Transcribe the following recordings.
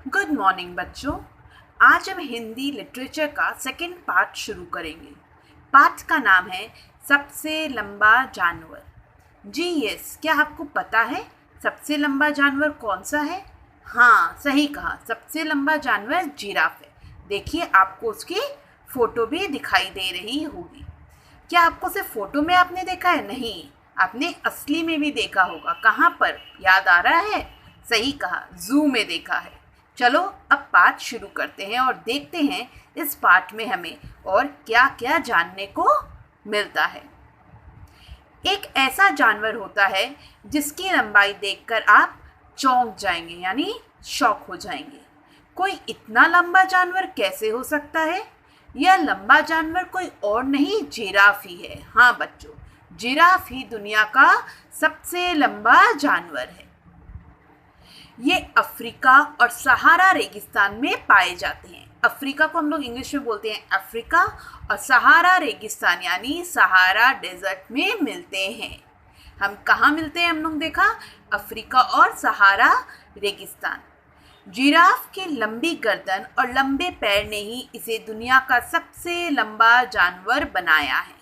Good morning बच्चों। आज हम हिंदी लिटरेचर का सेकंड पार्ट शुरू करेंगे। पार्ट का नाम है सबसे लंबा जानवर। जी यस, क्या आपको पता है सबसे लंबा जानवर कौन सा है? हाँ, सही कहा, सबसे लंबा जानवर जिराफ है। देखिए, आपको उसकी फ़ोटो भी दिखाई दे रही होगी। क्या आपको सिर्फ फ़ोटो में आपने देखा है? नहीं, आपने असली में भी देखा होगा। कहाँ पर, याद आ रहा है? सही कहा, ज़ू में देखा है। चलो अब पाठ शुरू करते हैं और देखते हैं इस पाठ में हमें और क्या क्या जानने को मिलता है। एक ऐसा जानवर होता है जिसकी लंबाई देखकर आप चौंक जाएंगे, यानी शॉक हो जाएंगे। कोई इतना लंबा जानवर कैसे हो सकता है? यह लंबा जानवर कोई और नहीं, जिराफ ही है। हाँ बच्चों, जिराफ ही दुनिया का सबसे लंबा जानवर है। ये अफ्रीका और सहारा रेगिस्तान में पाए जाते हैं। अफ्रीका को हम लोग इंग्लिश में बोलते हैं अफ्रीका, और सहारा रेगिस्तान यानी सहारा डेजर्ट में मिलते हैं। हम कहाँ मिलते हैं? हम लोग देखा, अफ्रीका और सहारा रेगिस्तान। जिराफ की लंबी गर्दन और लंबे पैर ने ही इसे दुनिया का सबसे लंबा जानवर बनाया है।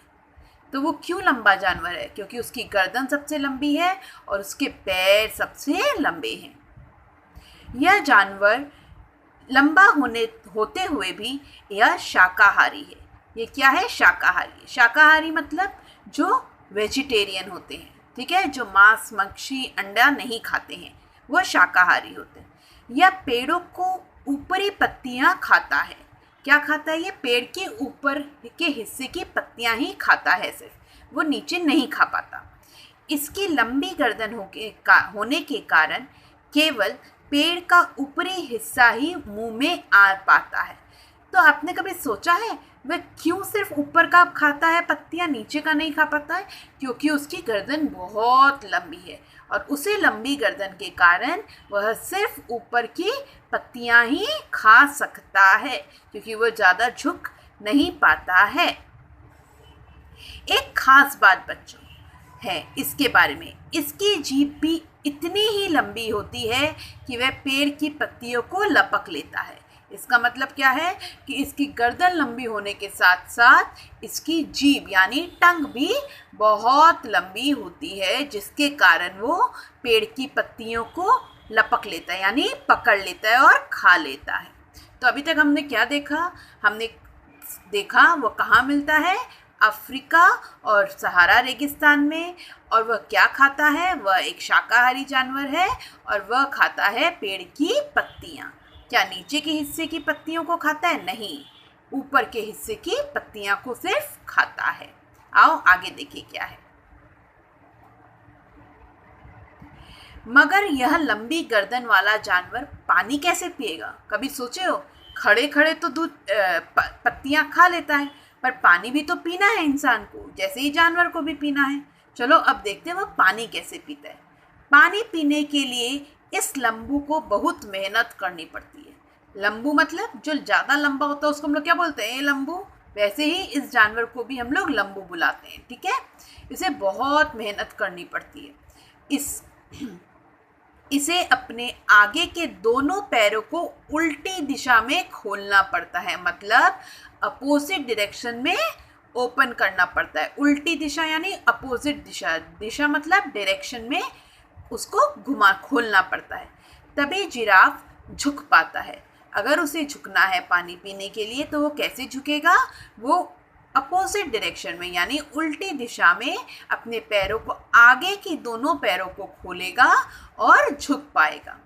तो वो क्यों लंबा जानवर है? क्योंकि उसकी गर्दन सबसे लंबी है और उसके पैर सबसे लंबे हैं। यह जानवर लंबा होते हुए भी यह शाकाहारी है। ये क्या है? शाकाहारी। शाकाहारी मतलब जो वेजिटेरियन होते हैं, ठीक है, जो मांस मच्छी अंडा नहीं खाते हैं, वह शाकाहारी होते हैं। यह पेड़ों को ऊपरी पत्तियां खाता है। क्या खाता है? ये पेड़ के ऊपर के हिस्से की पत्तियां ही खाता है, सिर्फ वो नीचे नहीं खा पाता। इसकी लंबी गर्दन होने के कारण केवल पेड़ का ऊपरी हिस्सा ही मुंह में आ पाता है। तो आपने कभी सोचा है वह क्यों सिर्फ ऊपर का खाता है पत्तियां, नीचे का नहीं खा पाता है? क्योंकि उसकी गर्दन बहुत लंबी है और उसे लंबी गर्दन के कारण वह सिर्फ ऊपर की पत्तियां ही खा सकता है, क्योंकि वह ज़्यादा झुक नहीं पाता है। एक खास बात बच्चों है इसके बारे में, इसकी जीभ भी इतनी ही लंबी होती है कि वह पेड़ की पत्तियों को लपक लेता है। इसका मतलब क्या है कि इसकी गर्दन लंबी होने के साथ साथ इसकी जीभ यानी टंग भी बहुत लंबी होती है, जिसके कारण वो पेड़ की पत्तियों को लपक लेता है, यानी पकड़ लेता है और खा लेता है। तो अभी तक हमने क्या देखा? हमने देखा वो कहाँ मिलता है, अफ्रीका और सहारा रेगिस्तान में। और वह क्या खाता है? वह एक शाकाहारी जानवर है और वह खाता है पेड़ की पत्तियां। क्या नीचे के हिस्से की पत्तियों को खाता है? नहीं, ऊपर के हिस्से की पत्तियां को सिर्फ खाता है। आओ आगे देखिए क्या है। मगर यह लंबी गर्दन वाला जानवर पानी कैसे पिएगा? कभी सोचे हो? खड़े खड़े तो दूध पत्तियां खा लेता है, पर पानी भी तो पीना है इंसान को, जैसे ही जानवर को भी पीना है। चलो अब देखते हैं वो पानी कैसे पीता है। पानी पीने के लिए इस लंबू को बहुत मेहनत करनी पड़ती है। लंबू मतलब जो ज़्यादा लंबा होता है उसको हम लोग क्या बोलते हैं? लंबू। वैसे ही इस जानवर को भी हम लोग लंबू बुलाते हैं, ठीक है। इसे बहुत मेहनत करनी पड़ती है। इसे अपने आगे के दोनों पैरों को उल्टी दिशा में खोलना पड़ता है, मतलब अपोजिट डायरेक्शन में ओपन करना पड़ता है। उल्टी दिशा यानी अपोजिट दिशा, दिशा मतलब डायरेक्शन में उसको खोलना पड़ता है, तभी जिराफ झुक पाता है। अगर उसे झुकना है पानी पीने के लिए तो वो कैसे झुकेगा? वो अपोजिट डायरेक्शन में यानी उल्टी दिशा में अपने पैरों को, आगे की दोनों पैरों को खोलेगा और झुक पाएगा।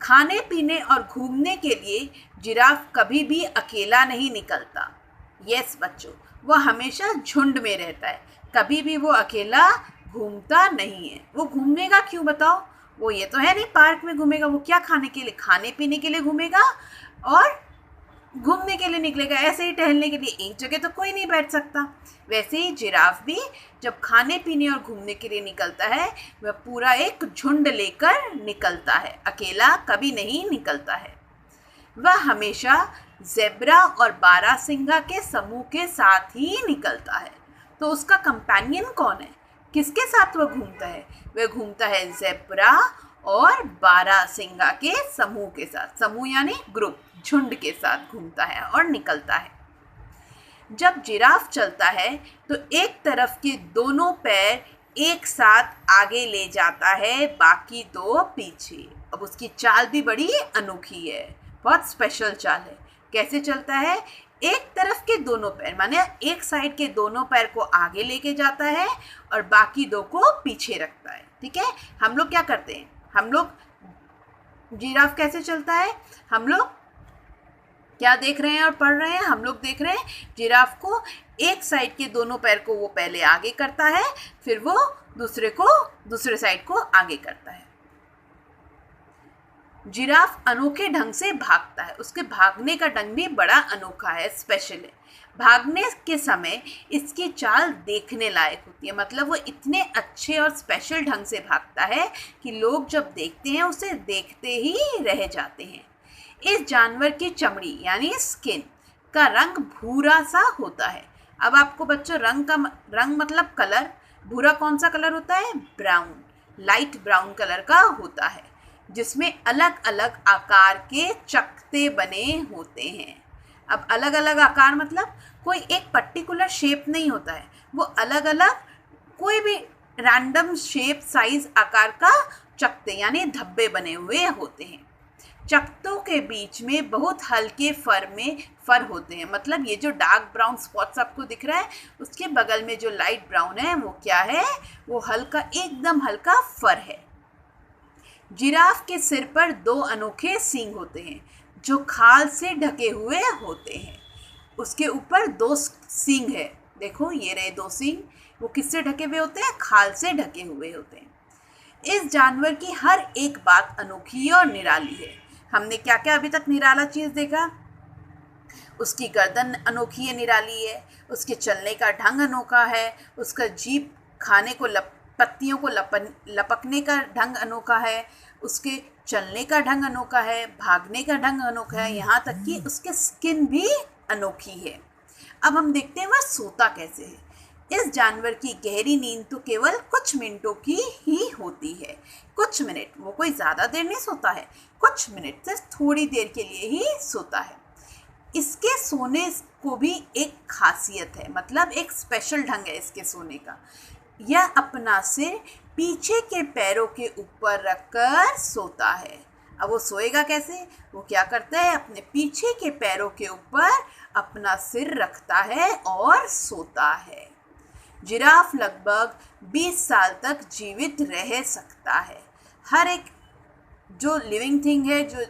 खाने पीने और घूमने के लिए जिराफ कभी भी अकेला नहीं निकलता। यस बच्चों, वह हमेशा झुंड में रहता है, कभी भी वो अकेला घूमता नहीं है। वो घूमेगा क्यों बताओ? वो ये तो है नहीं पार्क में घूमेगा, वो क्या खाने के लिए, खाने पीने के लिए घूमेगा और घूमने के लिए निकलेगा। ऐसे ही टहलने के लिए एक जगह तो कोई नहीं बैठ सकता। वैसे ही जिराफ भी जब खाने पीने और घूमने के लिए निकलता है वह पूरा एक झुंड लेकर निकलता है, अकेला कभी नहीं निकलता है। वह हमेशा ज़ेब्रा और बारहसिंगा के समूह के साथ ही निकलता है। तो उसका कंपेनियन कौन है? किसके साथ वह घूमता है? वह घूमता है ज़ेब्रा और बारहसिंगा के समूह के साथ, समूह यानी ग्रुप, झुंड के साथ घूमता है और निकलता है। जब जिराफ चलता है तो एक तरफ के दोनों पैर एक साथ आगे ले जाता है, बाकी दो पीछे। अब उसकी चाल भी बड़ी अनोखी है, बहुत स्पेशल चाल है। कैसे चलता है? एक तरफ के दोनों पैर, माने एक साइड के दोनों पैर को आगे लेके जाता है और बाकी दो को पीछे रखता है। ठीक है, हम लोग क्या करते हैं, हम लोग जिराफ कैसे चलता है, हम लोग क्या देख रहे हैं और पढ़ रहे हैं, हम लोग देख रहे हैं जिराफ को एक साइड के दोनों पैर को वो पहले आगे करता है, फिर वो दूसरे साइड को आगे करता है। जिराफ अनोखे ढंग से भागता है, उसके भागने का ढंग भी बड़ा अनोखा है, स्पेशल है। भागने के समय इसकी चाल देखने लायक होती है, मतलब वो इतने अच्छे और स्पेशल ढंग से भागता है कि लोग जब देखते हैं उसे देखते ही रह जाते हैं। इस जानवर की चमड़ी यानी स्किन का रंग भूरा सा होता है। अब आपको बच्चों रंग मतलब कलर, भूरा कौन सा कलर होता है? ब्राउन, लाइट ब्राउन कलर का होता है, जिसमें अलग अलग आकार के चकते बने होते हैं। अब अलग अलग आकार मतलब कोई एक पर्टिकुलर शेप नहीं होता है, वो अलग अलग कोई भी रैंडम शेप, साइज, आकार का चकते यानी धब्बे बने हुए होते हैं। चकतों के बीच में बहुत हल्के फर होते हैं, मतलब ये जो डार्क ब्राउन स्पॉट्स आपको दिख रहा है उसके बगल में जो लाइट ब्राउन है वो क्या है? वो हल्का, एकदम हल्का फर है। जिराफ के सिर पर दो अनोखे सींग होते हैं जो खाल से ढके हुए होते हैं। उसके ऊपर दो सींग है, देखो ये रहे दो सींग, वो किससे ढके हुए होते हैं? खाल से ढके हुए होते हैं। इस जानवर की हर एक बात अनोखी और निराली है। हमने क्या क्या अभी तक निराला चीज़ देखा? उसकी गर्दन अनोखी है, निराली है, उसके चलने का ढंग अनोखा है, उसका जीभ खाने को पत्तियों को लपकने का ढंग अनोखा है, उसके चलने का ढंग अनोखा है, भागने का ढंग अनोखा है, यहाँ तक कि उसके स्किन भी अनोखी है। अब हम देखते हैं वह सोता कैसे है। इस जानवर की गहरी नींद तो केवल कुछ मिनटों की ही होती है, कुछ मिनट, वो कोई ज़्यादा देर नहीं सोता है, कुछ मिनट, सिर्फ थोड़ी देर के लिए ही सोता है। इसके सोने को भी एक खासियत है, मतलब एक स्पेशल ढंग है इसके सोने का। यह अपना सिर पीछे के पैरों के ऊपर रखकर सोता है। अब वो सोएगा कैसे? वो क्या करता है, अपने पीछे के पैरों के ऊपर अपना सिर रखता है और सोता है। जिराफ लगभग 20 साल तक जीवित रह सकता है। हर एक जो लिविंग थिंग है, जो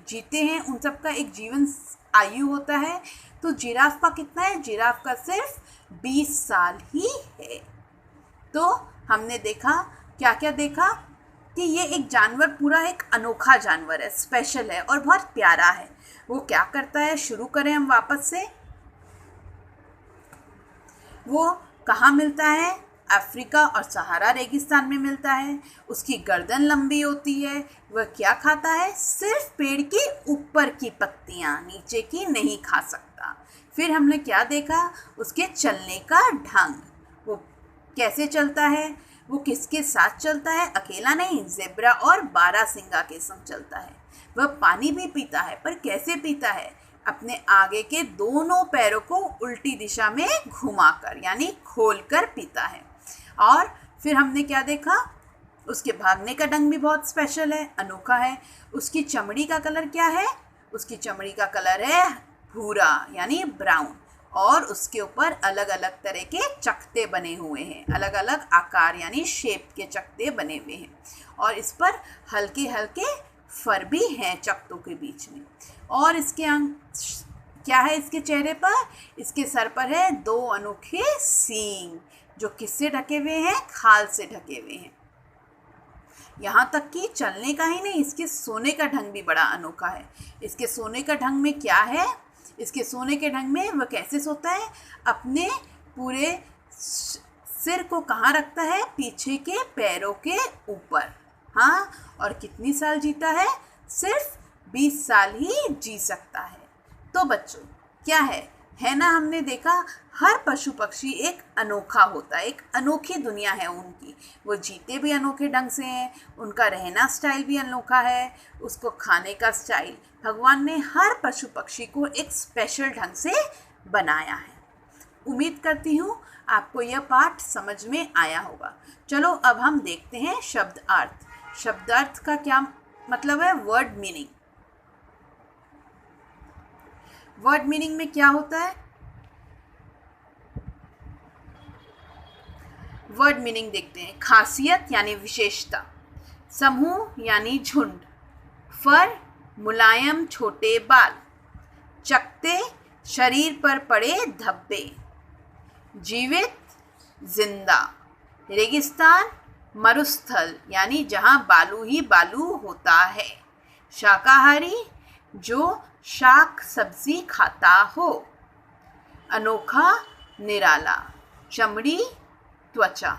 जीते हैं, उन सब का एक जीवन आयु होता है। तो जिराफ का कितना है? जिराफ का सिर्फ 20 साल ही है। तो हमने देखा, क्या क्या देखा? कि ये एक जानवर पूरा एक अनोखा जानवर है, स्पेशल है और बहुत प्यारा है। वो क्या करता है, शुरू करें हम वापस से। वो कहाँ मिलता है? अफ्रीका और सहारा रेगिस्तान में मिलता है। उसकी गर्दन लंबी होती है। वह क्या खाता है? सिर्फ पेड़ के ऊपर की पत्तियाँ, नीचे की नहीं खा सकता। फिर हमने क्या देखा? उसके चलने का ढंग, वो कैसे चलता है, वो किसके साथ चलता है? अकेला नहीं, ज़ेब्रा और बारहसिंगा के संग चलता है। वह पानी भी पीता है, पर कैसे पीता है? अपने आगे के दोनों पैरों को उल्टी दिशा में घुमाकर, यानी खोलकर पीता है। और फिर हमने क्या देखा? उसके भागने का ढंग भी बहुत स्पेशल है, अनोखा है। उसकी चमड़ी का कलर क्या है? उसकी चमड़ी का कलर है भूरा यानी ब्राउन, और उसके ऊपर अलग अलग तरह के चकते बने हुए हैं, अलग अलग आकार यानी शेप के चकते बने हुए हैं, और इस पर हल्के हल्के फर भी हैं चकतों के बीच में। और इसके अंग क्या है? इसके चेहरे पर, इसके सर पर है दो अनोखे सींग, जो किससे ढके हुए हैं? खाल से ढके हुए हैं। यहाँ तक कि चलने का ही नहीं, इसके सोने का ढंग भी बड़ा अनोखा है। इसके सोने का ढंग में क्या है? इसके सोने के ढंग में वह कैसे सोता है? अपने पूरे सिर को कहाँ रखता है? पीछे के पैरों के ऊपर। हाँ, और कितनी साल जीता है? सिर्फ 20 साल ही जी सकता है। तो बच्चों, क्या है? है ना। हमने देखा हर पशु पक्षी एक अनोखा होता है, एक अनोखी दुनिया है उनकी। वो जीते भी अनोखे ढंग से हैं, उनका रहना स्टाइल भी अनोखा है, उसको खाने का स्टाइल, भगवान ने हर पशु पक्षी को एक स्पेशल ढंग से बनाया है। उम्मीद करती हूँ आपको यह पाठ समझ में आया होगा। चलो अब हम देखते हैं शब्दार्थ। शब्दार्थ का क्या मतलब है? Word meaning. वर्ड मीनिंग में क्या होता है? वर्ड मीनिंग देखते हैं। खासियत यानी विशेषता, समूह यानी झुंड, फर मुलायम छोटे बाल, चकते शरीर पर पड़े धब्बे, जीवित जिंदा, रेगिस्तान मरुस्थल यानी जहाँ बालू ही बालू होता है, शाकाहारी जो शाक सब्जी खाता हो, अनोखा निराला, चमड़ी त्वचा।